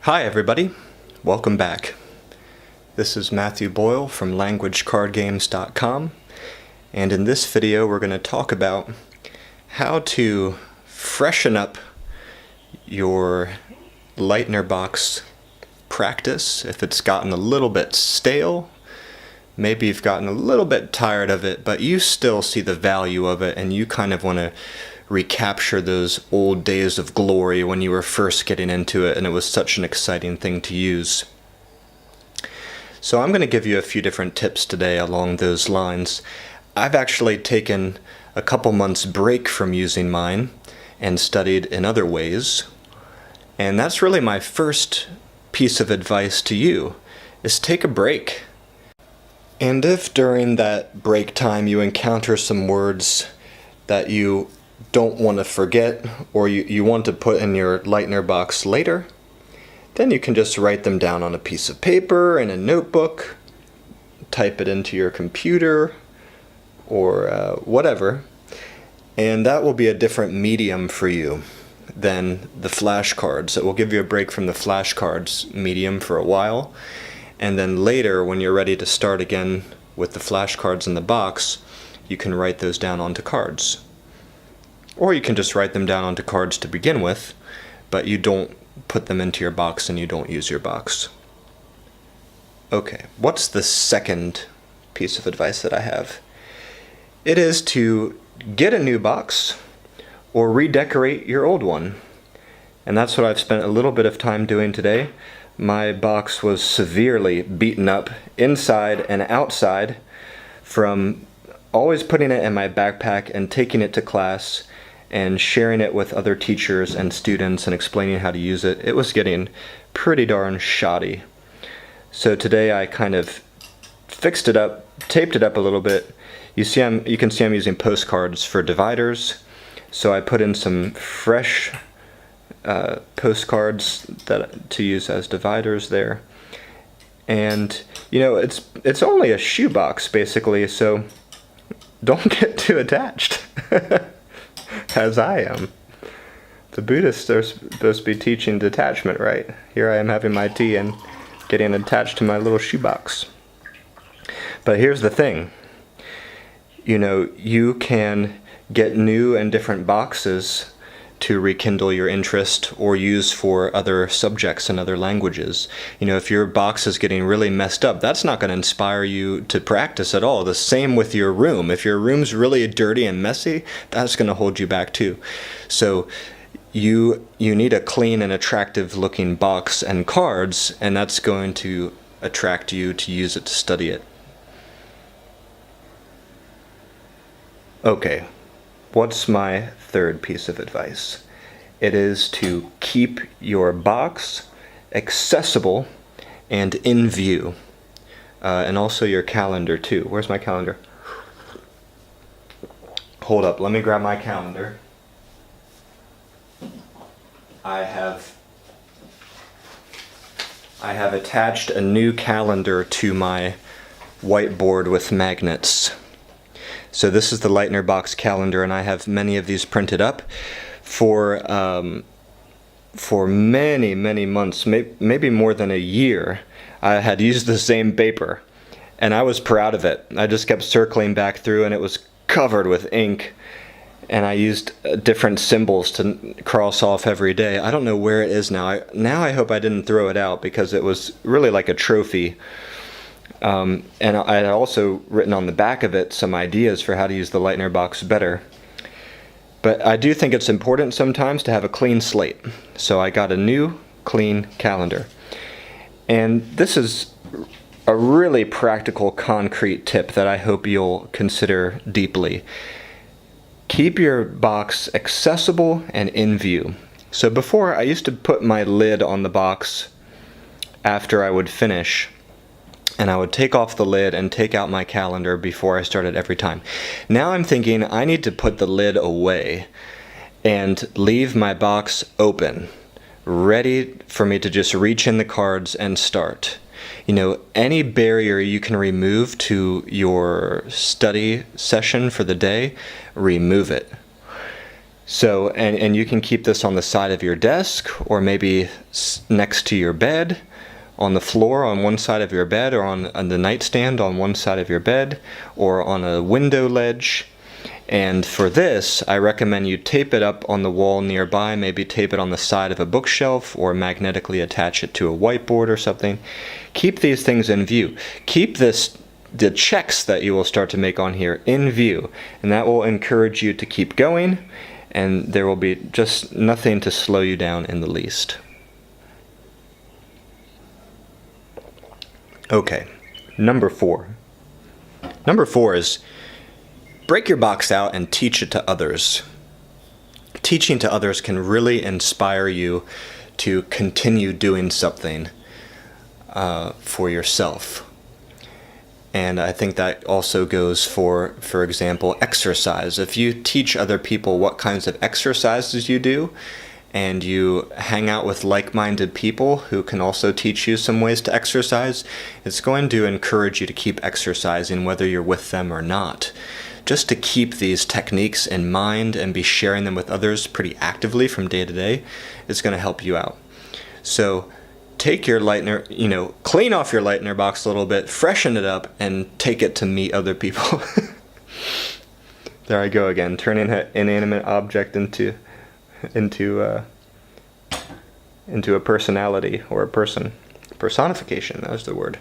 Hi everybody, welcome back. This is Matthew Boyle from LanguageCardGames.com, and in this video we're going to talk about how to freshen up your Leitner Box practice if it's gotten a little bit stale. Maybe you've gotten a little bit tired of it, but you still see the value of it and you kind of want to recapture those old days of glory when you were first getting into it and it was such an exciting thing to use. So I'm going to give you a few different tips today along those lines. I've actually taken a couple months break from using mine and studied in other ways, and that's really my first piece of advice to you, is take a break. And if during that break time you encounter some words that you don't want to forget or you want to put in your Leitner box later, then you can just write them down on a piece of paper in a notebook, type it into your computer or whatever, and that will be a different medium for you than the flashcards. It will give you a break from the flashcards medium for a while, and then later when you're ready to start again with the flashcards in the box, you can write those down onto cards. Or you can just write them down onto cards to begin with, but you don't put them into your box and you don't use your box. Okay, what's the second piece of advice that I have? It is to get a new box or redecorate your old one. And that's what I've spent a little bit of time doing today. My box was severely beaten up inside and outside from always putting it in my backpack and taking it to class and sharing it with other teachers and students and explaining how to use it. It was getting pretty darn shoddy. So today I kind of fixed it up, taped it up a little bit. You can see I'm using postcards for dividers. So I put in some fresh postcards to use as dividers there. And you know, it's only a shoebox basically, so don't get too attached. As I am. The Buddhists are supposed to be teaching detachment, right? Here I am having my tea and getting attached to my little shoebox. But here's the thing. You know, you can get new and different boxes to rekindle your interest or use for other subjects in other languages. You know, if your box is getting really messed up, that's not going to inspire you to practice at all. The same with your room. If your room's really dirty and messy, that's going to hold you back too. So you need a clean and attractive looking box and cards, and that's going to attract you to use it to study it. Okay. What's my third piece of advice? It is to keep your box accessible and in view. And also your calendar too. Where's my calendar? Hold up, let me grab my calendar. I have attached a new calendar to my whiteboard with magnets. So this is the Leitner Box calendar, and I have many of these printed up for many, many months, maybe more than a year. I had used the same paper, and I was proud of it. I just kept circling back through, and it was covered with ink, and I used different symbols to cross off every day. I don't know where it is now. Now I hope I didn't throw it out because it was really like a trophy. And I had also written on the back of it some ideas for how to use the Leitner box better. But I do think it's important sometimes to have a clean slate. So I got a new, clean calendar. And this is a really practical, concrete tip that I hope you'll consider deeply. Keep your box accessible and in view. So before, I used to put my lid on the box after I would finish, and I would take off the lid and take out my calendar before I started every time. Now I'm thinking I need to put the lid away and leave my box open, ready for me to just reach in the cards and start. You know, any barrier you can remove to your study session for the day, remove it. So, and you can keep this on the side of your desk, or maybe next to your bed, on the floor on one side of your bed, or on the nightstand on one side of your bed, or on a window ledge. And for this, I recommend you tape it up on the wall nearby, maybe tape it on the side of a bookshelf, or magnetically attach it to a whiteboard or something. Keep these things in view. Keep the checks that you will start to make on here in view, and that will encourage you to keep going, and there will be just nothing to slow you down in the least. Okay, number 4. Number 4 is break your box out and teach it to others. Teaching to others can really inspire you to continue doing something for yourself. And I think that also goes for example, exercise. If you teach other people what kinds of exercises you do, and you hang out with like-minded people who can also teach you some ways to exercise, it's going to encourage you to keep exercising whether you're with them or not. Just to keep these techniques in mind and be sharing them with others pretty actively from day to day is going to help you out. So take your Leitner, clean off your Leitner box a little bit, freshen it up, and take it to meet other people. There I go again, turning an inanimate object into a personality or a person. Personification, that was the word.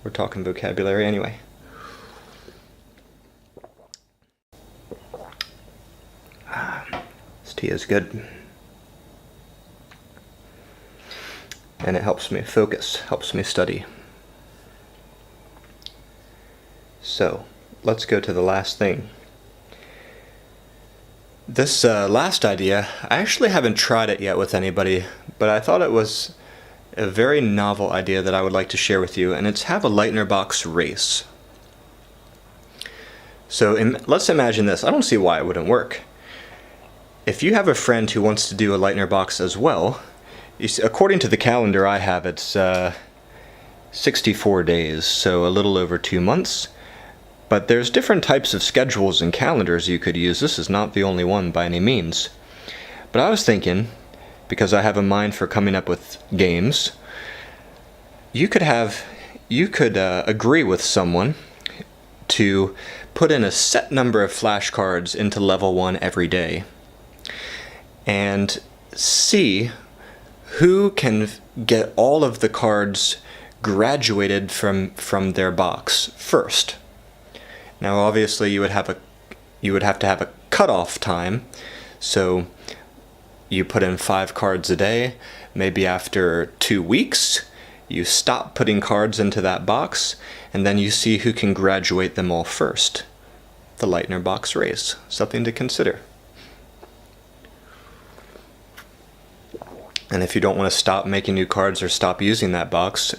We're talking vocabulary anyway. This tea is good. And it helps me focus, helps me study. So, let's go to the last thing. This last idea, I actually haven't tried it yet with anybody, but I thought it was a very novel idea that I would like to share with you, and it's have a Leitner Box Race. So let's imagine this. I don't see why it wouldn't work. If you have a friend who wants to do a Leitner Box as well, you see, according to the calendar I have, it's 64 days, so a little over 2 months. But there's different types of schedules and calendars you could use. This is not the only one by any means. But I was thinking, because I have a mind for coming up with games, you could agree with someone to put in a set number of flashcards into level 1 every day and see who can get all of the cards graduated from their box first. Now obviously you would have to have a cutoff time, so you put in 5 cards a day. Maybe after 2 weeks you stop putting cards into that box, and then you see who can graduate them all first. The Leitner Box Race, something to consider. And if you don't want to stop making new cards or stop using that box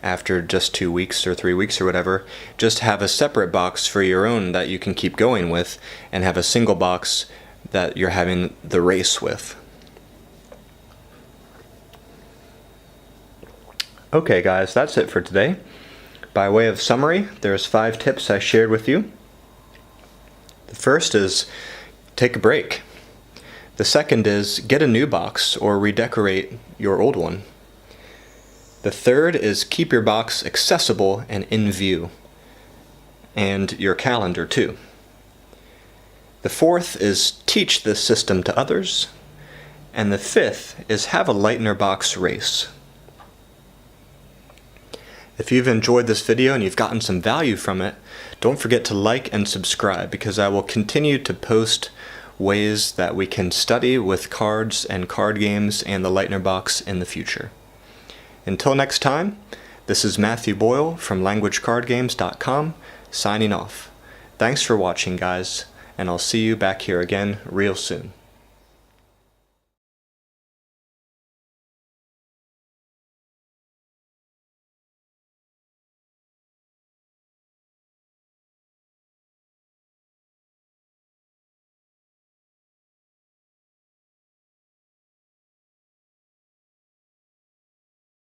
after just 2 weeks or 3 weeks or whatever, just have a separate box for your own that you can keep going with, and have a single box that you're having the race with. Okay guys, that's it for today. By way of summary, there's 5 tips I shared with you. The first is take a break. The second is get a new box or redecorate your old one. The third is keep your box accessible and in view, and your calendar too. The fourth is teach this system to others, and the fifth is have a Leitner Box Race. If you've enjoyed this video and you've gotten some value from it, don't forget to like and subscribe, because I will continue to post ways that we can study with cards and card games and the Leitner Box in the future. Until next time, this is Matthew Boyle from LanguageCardGames.com signing off. Thanks for watching, guys, and I'll see you back here again real soon.